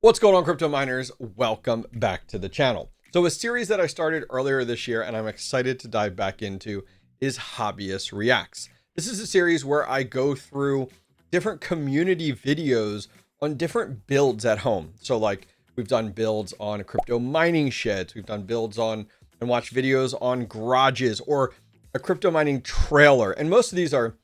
What's going on, crypto miners? Welcome back to the channel. So a series that I started earlier this year and I'm excited to dive back into is Hobbyist Reacts. This is a series where I go through different community videos on different builds at home. So like we've done builds on crypto mining sheds, we've done builds on and watched videos on garages or a crypto mining trailer. And most of these are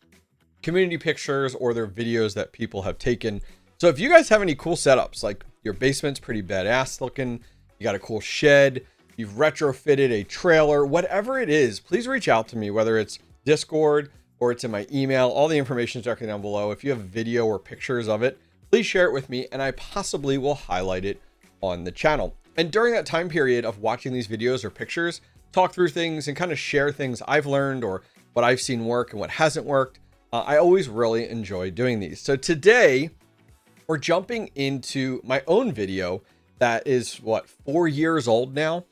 community pictures or they're videos that people have taken. So if you guys have any cool setups, like your basement's pretty badass looking, you got a cool shed, you've retrofitted a trailer, whatever it is, please reach out to me, whether it's Discord or it's in my email. All the information is directly down below. If you have video or pictures of it, please share it with me and I possibly will highlight it on the channel. And during that time period of watching these videos or pictures, talk through things and kind of share things I've learned or what I've seen work and what hasn't worked. I always really enjoy doing these. So today, we're jumping into my own video that is 4 years old now.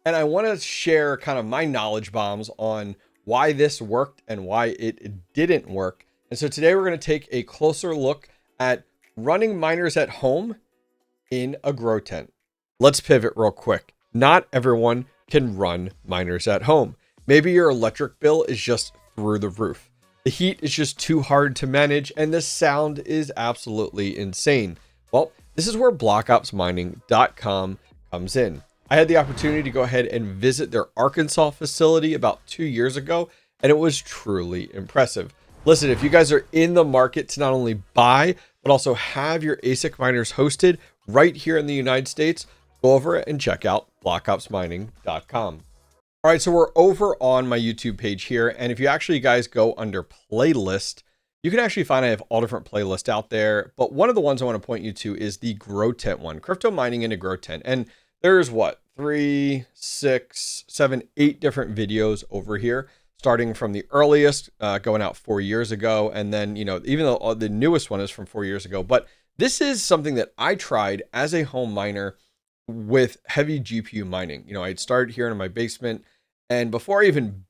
And I want to share kind of my knowledge bombs on why this worked and why it didn't work. And so today we're going to take a closer look at running miners at home in a grow tent. Let's pivot real quick. Not everyone can run miners at home. Maybe your electric bill is just through the roof. The heat is just too hard to manage and the sound is absolutely insane. Well, this is where BlockOpsMining.com comes in. I had the opportunity to go ahead and visit their Arkansas facility about 2 years ago, and it was truly impressive. Listen, if you guys are in the market to not only buy, but also have your ASIC miners hosted right here in the United States, go over and check out BlockOpsMining.com. All right, so we're over on my YouTube page here. And if you actually guys go under playlist, you can actually find I have all different playlists out there. But one of the ones I want to point you to is the grow tent one, crypto mining in a grow tent. And there's 3, 6, 7, 8 different videos over here, starting from the earliest, going out 4 years ago. And then, even though the newest one is from 4 years ago, but this is something that I tried as a home miner with heavy GPU mining. I'd started here in my basement. And before I even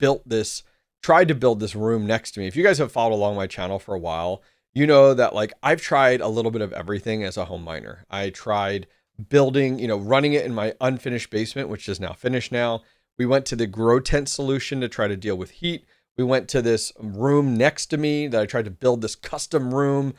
tried to build this room next to me, if you guys have followed along my channel for a while, you know that I've tried a little bit of everything as a home miner. I tried building, running it in my unfinished basement, which is now finished now. We went to the grow tent solution to try to deal with heat. We went to this room next to me that I tried to build this custom room.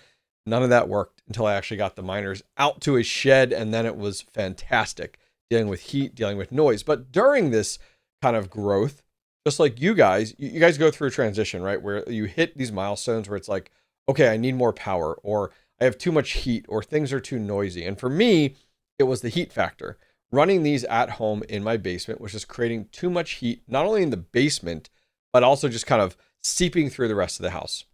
None of that worked until I actually got the miners out to a shed. And then it was fantastic dealing with heat, dealing with noise. But during this kind of growth, just like you guys go through a transition, right? Where you hit these milestones where it's like, okay, I need more power, or I have too much heat, or things are too noisy. And for me, it was the heat factor. Running these at home in my basement was just creating too much heat, not only in the basement, but also just kind of seeping through the rest of the house.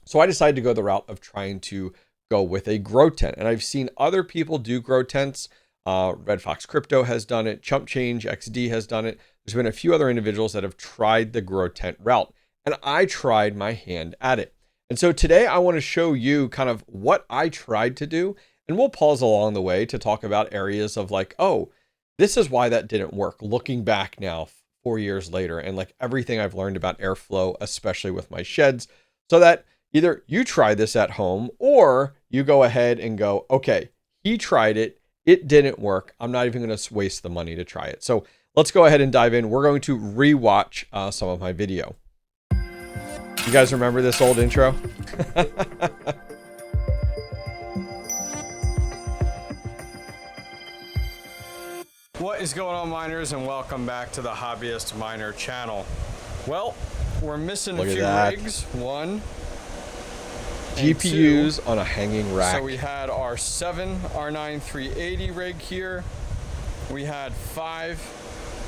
So I decided to go the route of trying to go with a grow tent. And I've seen other people do grow tents. Red Fox Crypto has done it. Chump Change XD has done it. There's been a few other individuals that have tried the grow tent route, and I tried my hand at it. And so today I want to show you kind of what I tried to do, and we'll pause along the way to talk about areas of oh, this is why that didn't work. Looking back now 4 years later, and everything I've learned about airflow, especially with my sheds, so that either you try this at home or you go ahead and go, okay, he tried it. It didn't work. I'm not even going to waste the money to try it. So let's go ahead and dive in. We're going to rewatch some of my video. You guys remember this old intro? What is going on, miners, and welcome back to the Hobbyist Miner channel. Well, we're missing a few rigs. One, GPUs on a hanging rack. So we had our 7 R9 380 rig here. We had 5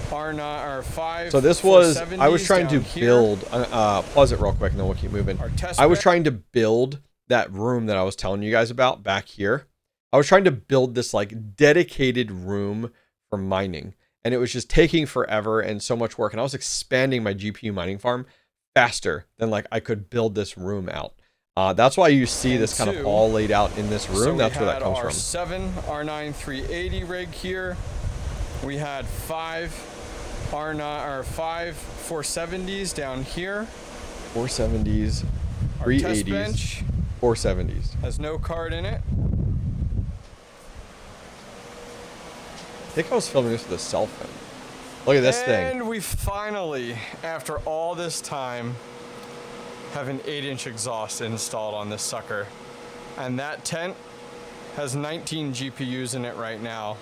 R9 or 5. So this was, I was trying to build, pause it real quick and then we'll keep moving. I was trying to build that room that I was telling you guys about back here. I was trying to build this dedicated room for mining, and it was just taking forever and so much work. And I was expanding my GPU mining farm faster than I could build this room out. That's why you see this kind of all laid out in this room. That's where that comes from. 7 R9 380 rig here. We had 5 R9 or 5 470s down here. 470s, 380s, 470s. Has no card in it. think I was filming this with a cell phone. Look at this thing. And we finally, after all this time, have an 8-inch exhaust installed on this sucker. And that tent has 19 GPUs in it right now.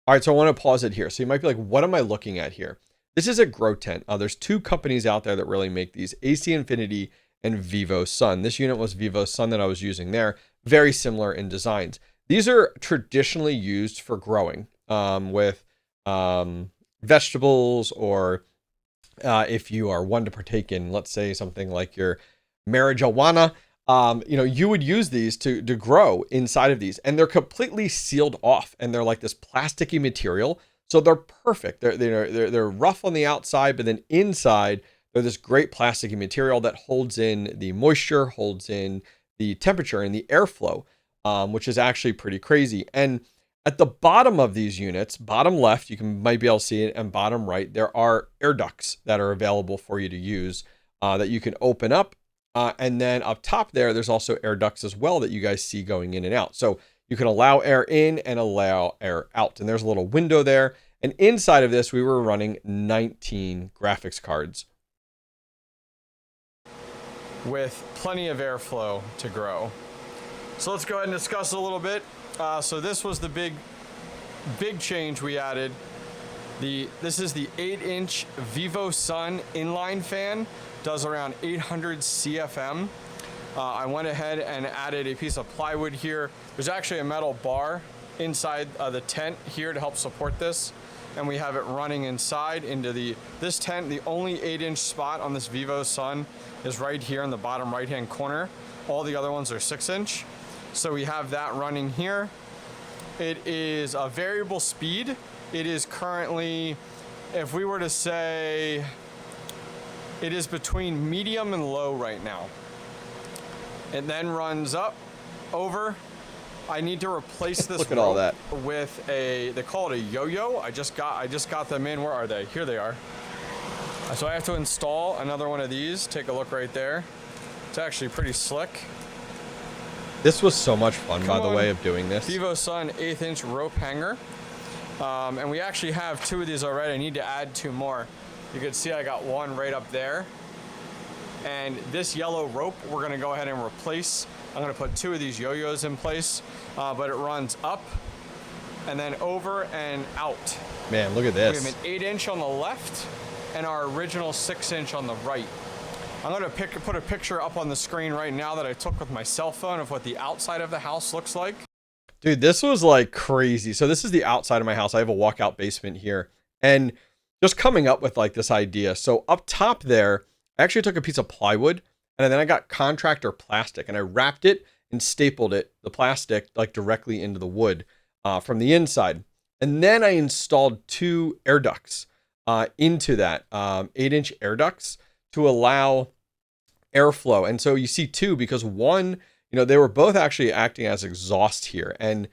All right, so I want to pause it here. So you might be like, what am I looking at here? This is a grow tent. There's two companies out there that really make these, AC Infinity and Vivo Sun. This unit was Vivo Sun that I was using there. Very similar in designs. These are traditionally used for growing with vegetables, or if you are one to partake in, let's say, something like your marijuana, you know, you would use these to grow inside of these, and they're completely sealed off, and they're like this plasticky material. So they're perfect. They're rough on the outside, but then inside they're this great plasticky material that holds in the moisture, holds in the temperature and the airflow, which is actually pretty crazy. And at the bottom of these units, bottom left, might be able to see it, and bottom right, there are air ducts that are available for you to use that you can open up. And then up top there's also air ducts as well that you guys see going in and out. So you can allow air in and allow air out. And there's a little window there. And inside of this, we were running 19 graphics cards, with plenty of airflow to grow. So let's go ahead and discuss a little bit. So this was the big change we added. This is the 8-inch Vivo Sun inline fan. Does around 800 CFM. I went ahead and added a piece of plywood here. There's actually a metal bar inside the tent here to help support this. And we have it running inside into this tent. The only 8-inch spot on this Vivo Sun is right here in the bottom right-hand corner. All the other ones are 6-inch. So we have that running here. It is a variable speed. It is currently, if we were to say, it is between medium and low right now. It then runs up, over. I need to replace this Look at all that with they call it a yo-yo. I just got them in. Where are they? Here they are. So I have to install another one of these. Take a look right there. It's actually pretty slick. This was so much fun, by the way, of doing this. Vivo Sun 1/8-inch rope hanger. And we actually have 2 of these already. I need to add 2 more. You can see I got one right up there. And this yellow rope, we're gonna go ahead and replace. I'm gonna put 2 of these yo-yos in place, but it runs up and then over and out. Man, look at this. We have an 8-inch on the left and our original 6-inch on the right. I'm gonna put a picture up on the screen right now that I took with my cell phone of what the outside of the house looks like. Dude, this was like crazy. So this is the outside of my house. I have a walkout basement here, and just coming up with like this idea. So up top there, I actually took a piece of plywood, and then I got contractor plastic, and I wrapped it and stapled it, the plastic, like directly into the wood from the inside. And then I installed 2 air ducts into that 8-inch air ducts to allow airflow. And so you see 2 because one, you know, they were both actually acting as exhaust here. And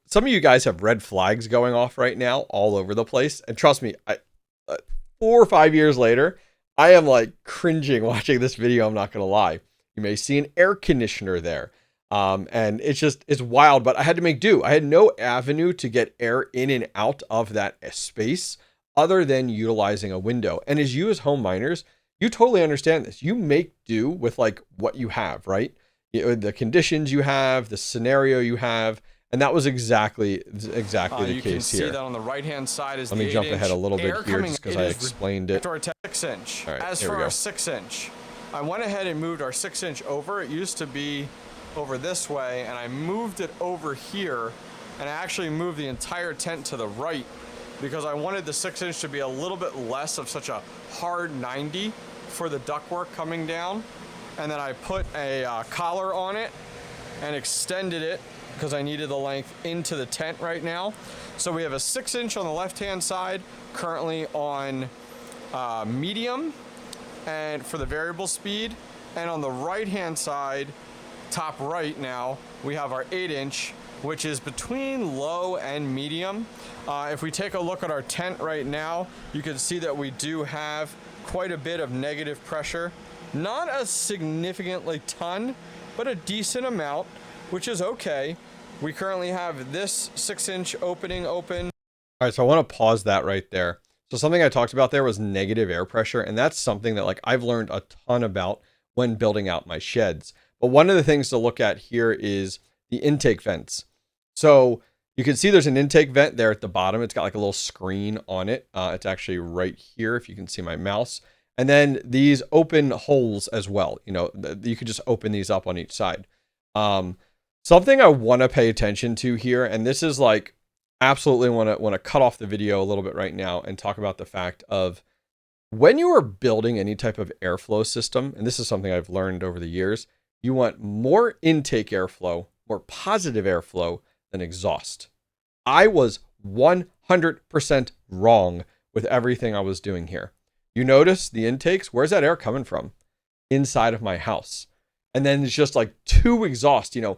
some of you guys have red flags going off right now all over the place. And trust me, 4 or 5 years later, I am like cringing watching this video. I'm not going to lie. You may see an air conditioner there. And it's wild, but I had to make do. I had no avenue to get air in and out of that space other than utilizing a window. And as home miners, you totally understand this. You make do with like what you have, right? The conditions you have, the scenario you have. And that was exactly the case here. You can see that on the right-hand side is Let me jump ahead a little bit here just because I explained it. Our 6-inch. All right, As for our 6-inch, I went ahead and moved our 6-inch over. It used to be over this way, and I moved it over here, and I actually moved the entire tent to the right because I wanted the 6-inch to be a little bit less of such a hard 90 for the ductwork coming down. And then I put a collar on it and extended it because I needed the length into the tent right now. So we have a 6-inch on the left-hand side, currently on medium, and for the variable speed. And on the right-hand side, top right now, we have our 8-inch, which is between low and medium. If we take a look at our tent right now, you can see that we do have quite a bit of negative pressure. Not a significantly ton, but a decent amount, which is okay. We currently have this 6-inch opening open. All right, so I want to pause that right there. So something I talked about there was negative air pressure, and that's something that like I've learned a ton about when building out my sheds. But one of the things to look at here is the intake vents. So you can see there's an intake vent there at the bottom. It's got like a little screen on it. It's actually right here if you can see my mouse. And then these open holes as well. You know, you could just open these up on each side. Something I want to pay attention to here, and this is like absolutely want to cut off the video a little bit right now and talk about the fact of when you are building any type of airflow system, and this is something I've learned over the years, you want more intake airflow, more positive airflow than exhaust. I was 100% wrong with everything I was doing here. You notice the intakes, where's that air coming from? Inside of my house. And then it's just like two exhaust. You know,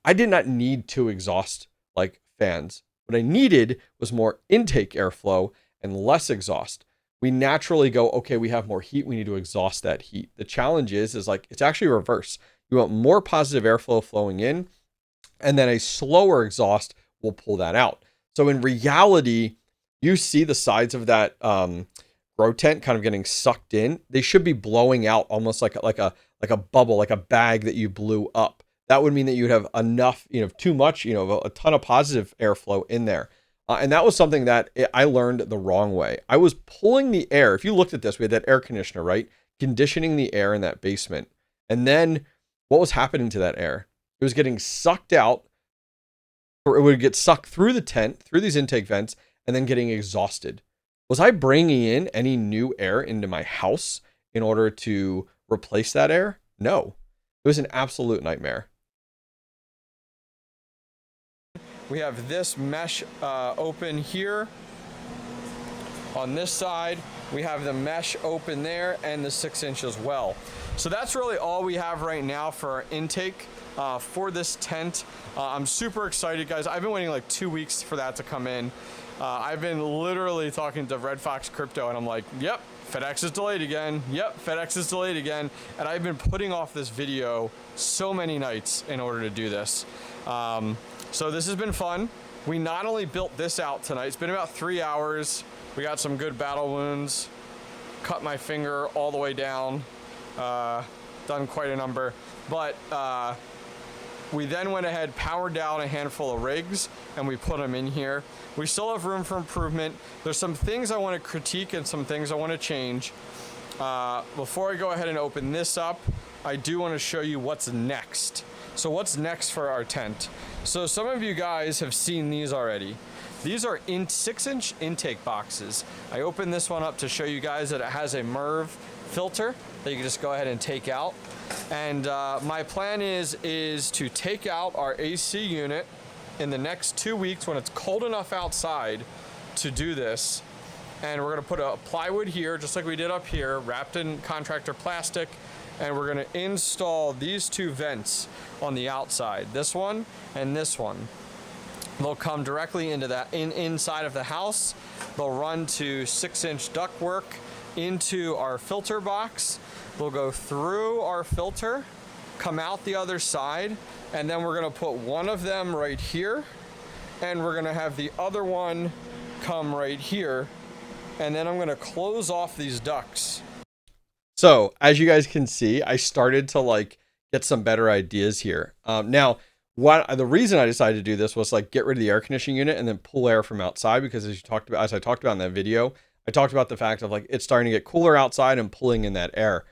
I did not need two exhaust like fans. What I needed was more intake airflow and less exhaust. We naturally go, okay, we have more heat. We need to exhaust that heat. The challenge is like, it's actually reverse. You want more positive airflow flowing in, and then a slower exhaust will pull that out. So in reality, you see the sides of that grow tent kind of getting sucked in. They should be blowing out almost like a bubble, like a bag that you blew up. That would mean that you'd have enough, you know, too much, you know, a ton of positive airflow in there. And that was something that I learned the wrong way. I was pulling the air. If you looked at this, we had that air conditioner, right? Conditioning the air in that basement. And then what was happening to that air? It was getting sucked out, or it would get sucked through the tent, through these intake vents, and then getting exhausted. Was I bringing in any new air into my house in order to replace that air? No. It was an absolute nightmare. We have this mesh open here. On this side, we have the mesh open there and the 6-inch as well. So that's really all we have right now for our intake for this tent. I'm super excited, guys. I've been waiting like 2 weeks for that to come in. I've been literally talking to Red Fox Crypto, and I'm like, yep, FedEx is delayed again. Yep, FedEx is delayed again. And I've been putting off this video so many nights in order to do this. So this has been fun. We not only built this out tonight, it's been about 3 hours. We got some good battle wounds, cut my finger all the way down, done quite a number. But we then went ahead, powered down a handful of rigs, and we put them in here. We still have room for improvement. There's some things I want to critique and some things I want to change. Before I go ahead and open this up, I do want to show you what's next. So what's next for our tent? So some of you guys have seen these already. These are 6-inch intake boxes. I opened this one up to show you guys that it has a MERV filter that you can just go ahead and take out. And my plan is to take out our AC unit in the next 2 weeks when it's cold enough outside to do this. And we're gonna put a plywood here, just like we did up here, wrapped in contractor plastic. And we're gonna install these two vents on the outside, this one and this one. They'll come directly into that inside of the house. They'll run to 6-inch ductwork into our filter box. They'll go through our filter, come out the other side, and then we're gonna put one of them right here, and we're gonna have the other one come right here, and then I'm gonna close off these ducts. So as you guys can see, I started to like get some better ideas here. Now, the reason I decided to do this was like get rid of the air conditioning unit and then pull air from outside, because as I talked about in that video, I talked about the fact of like it's starting to get cooler outside and pulling in that air.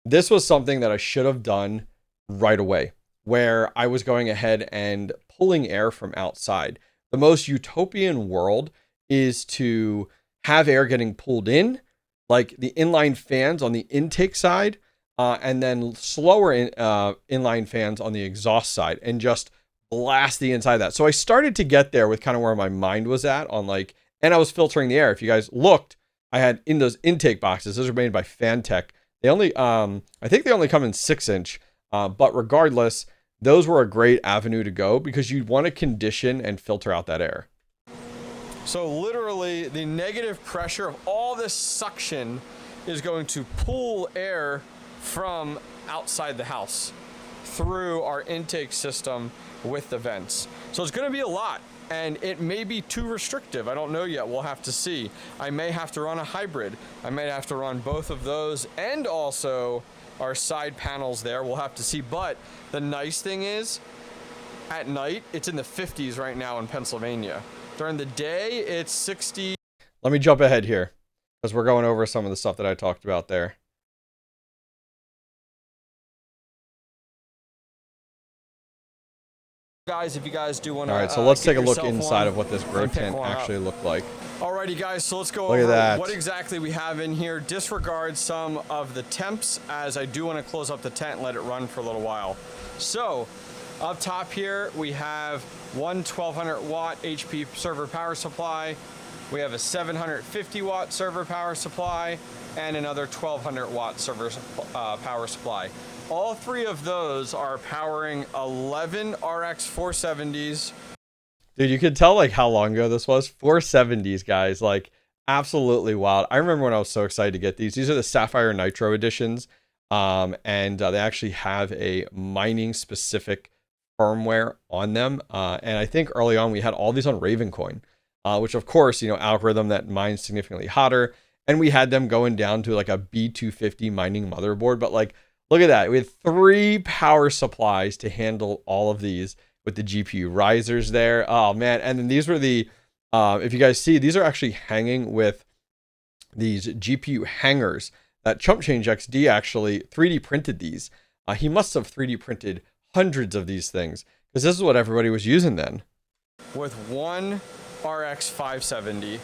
This was something that I should have done right away, where I was going ahead and pulling air from outside. The most utopian world is to have air getting pulled in, like the inline fans on the intake side, and then slower inline fans on the exhaust side, and just blast the inside of that. So I started to get there with kind of where my mind was at on like, and I was filtering the air. If you guys looked, I had in those intake boxes, those are made by Fantech. They only, I think they only come in 6-inch, but regardless, those were a great avenue to go because you'd want to condition and filter out that air. So literally the negative pressure of all this suction is going to pull air from outside the house through our intake system with the vents. So it's going to be a lot. and it may be too restrictive. I don't know yet. We'll have to see. I may have to run a hybrid. I may have to run both of those and also our side panels there. We'll have to see. But the nice thing is, at night, it's in the 50s right now in Pennsylvania. During the day, it's 60. Let me jump ahead here because we're going over some of the stuff that I talked about there. Guys, if you guys do want to, all right, so let's take a look inside of what this grow tent actually looked like. Alrighty, guys, so let's go over what exactly we have in here. Disregard some of the temps, as I do want to close up the tent and let it run for a little while. So up top here, we have one 1200 watt HP server power supply. We have a 750 watt server power supply and another 1200 watt server power supply. All three of those are powering 11 RX 470s. Dude, you could tell like how long ago this was. 470s, guys, like absolutely wild. I remember when I was so excited to get these. These are the Sapphire Nitro editions, and they actually have a mining specific firmware on them. And I think early on we had all these on Ravencoin, which of course, you know, algorithm that mines significantly hotter. And we had them going down to like a B250 mining motherboard. But like, look at that. We had 3 power supplies to handle all of these with the GPU risers there. Oh man. And then these were the, if you guys see, these are actually hanging with these GPU hangers that Chump Change XD actually 3D printed these. He must have 3D printed hundreds of these things because this is what everybody was using then. With one RX 570.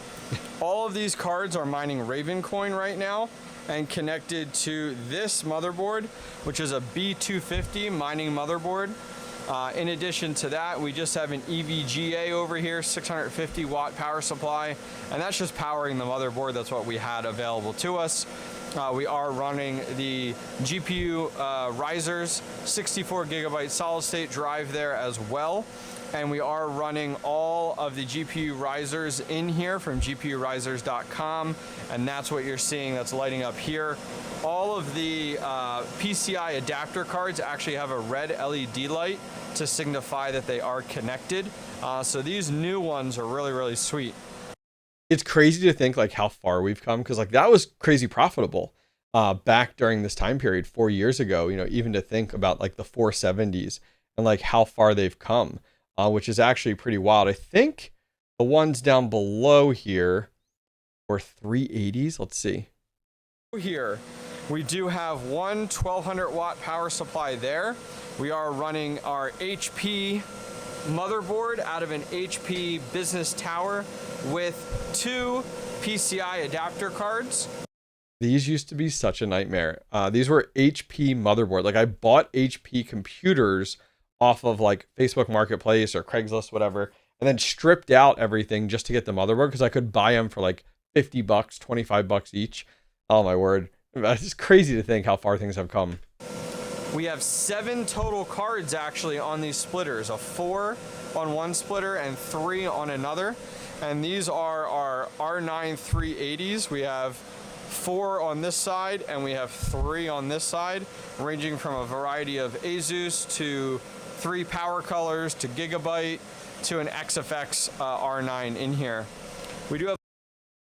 All of these cards are mining Ravencoin right now and connected to this motherboard, which is a B250 mining motherboard. In addition to that, we just have an EVGA over here, 650 watt power supply, and that's just powering the motherboard. That's what we had available to us. We are running the GPU risers, 64 gigabyte solid state drive there as well. And we are running all of the GPU risers in here from gpurisers.com, and that's what you're seeing that's lighting up here. All of the PCI adapter cards actually have a red LED light to signify that they are connected. So these new ones are really, really sweet. It's crazy to think like how far we've come, because like that was crazy profitable back during this time period 4 years ago, you know, even to think about like the 470s and like how far they've come. Which is actually pretty wild. I think the ones down below here were 380s. Let's see. Here, we do have one 1200 watt power supply there. We are running our HP motherboard out of an HP business tower with 2 PCI adapter cards. These used to be such a nightmare. These were HP motherboard. Like I bought HP computers off of like Facebook Marketplace or Craigslist, whatever, and then stripped out everything just to get the motherboard because I could buy them for like $50, $25 each. Oh my word. It's crazy to think how far things have come. We have 7 total cards actually on these splitters, a 4 on one splitter and 3 on another. And these are our R9 380s. We have 4 on this side and we have 3 on this side, ranging from a variety of ASUS to 3 power colors to Gigabyte to an XFX R9 in here. We do have.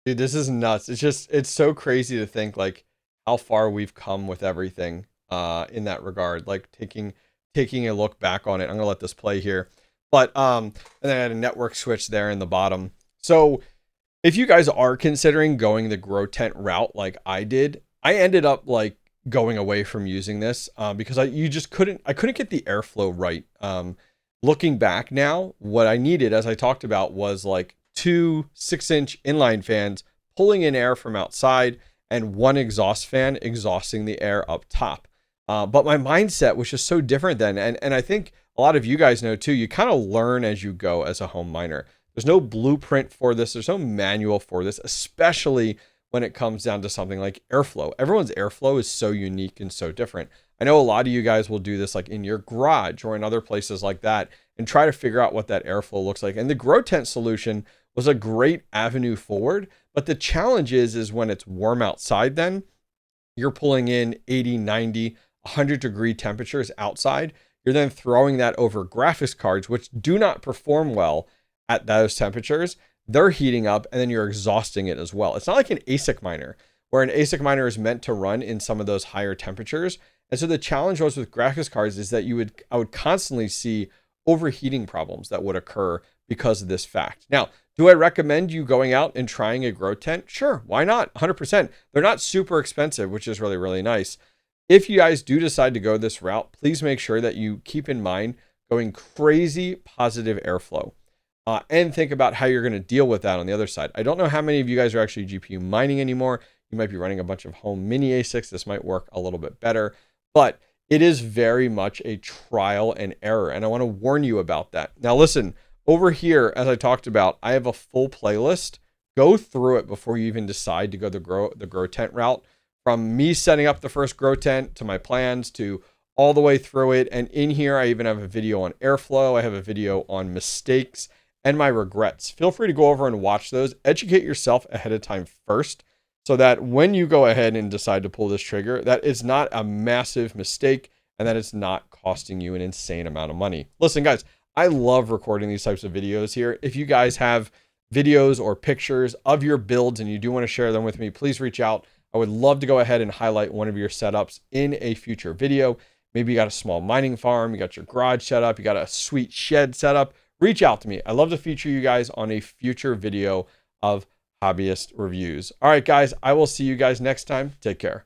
Dude, this is nuts. It's so crazy to think like how far we've come with everything in that regard. Like taking a look back on it. I'm gonna let this play here, but and then I had a network switch there in the bottom. So if you guys are considering going the grow tent route like I did, I ended up like going away from using this because I couldn't get the airflow right. Looking back now, what I needed, as I talked about, was like 2 6-inch inline fans pulling in air from outside and 1 exhaust fan exhausting the air up top. But my mindset was just so different then. And I think a lot of you guys know too, you kind of learn as you go as a home miner. There's no blueprint for this. There's no manual for this, especially when it comes down to something like airflow. Everyone's airflow is so unique and so different. I know a lot of you guys will do this like in your garage or in other places like that and try to figure out what that airflow looks like. And the grow tent solution was a great avenue forward. But the challenge is when it's warm outside, then you're pulling in 80, 90, 100-degree temperatures outside. You're then throwing that over graphics cards, which do not perform well at those temperatures, they're heating up and then you're exhausting it as well. It's not like an ASIC miner, where an ASIC miner is meant to run in some of those higher temperatures. And so the challenge was with graphics cards is that I would constantly see overheating problems that would occur because of this fact. Now, do I recommend you going out and trying a grow tent? Sure, why not? 100%. They're not super expensive, which is really, really nice. If you guys do decide to go this route, please make sure that you keep in mind going crazy positive airflow. And think about how you're going to deal with that on the other side. I don't know how many of you guys are actually GPU mining anymore. You might be running a bunch of home mini ASICs. This might work a little bit better, but it is very much a trial and error. And I want to warn you about that. Now, listen, over here, as I talked about, I have a full playlist. Go through it before you even decide to go the grow tent route. From me setting up the first grow tent to my plans to all the way through it. And in here, I even have a video on airflow. I have a video on mistakes and my regrets. Feel free to go over and watch those. Educate yourself ahead of time first, so that when you go ahead and decide to pull this trigger, that it's not a massive mistake and that it's not costing you an insane amount of money. Listen, guys, I love recording these types of videos here. If you guys have videos or pictures of your builds and you do want to share them with me, please reach out. I would love to go ahead and highlight one of your setups in a future video. Maybe you got a small mining farm, you got your garage set up, you got a sweet shed set up. Reach out to me. I'd love to feature you guys on a future video of Hobbyist reviews. All right, guys, I will see you guys next time. Take care.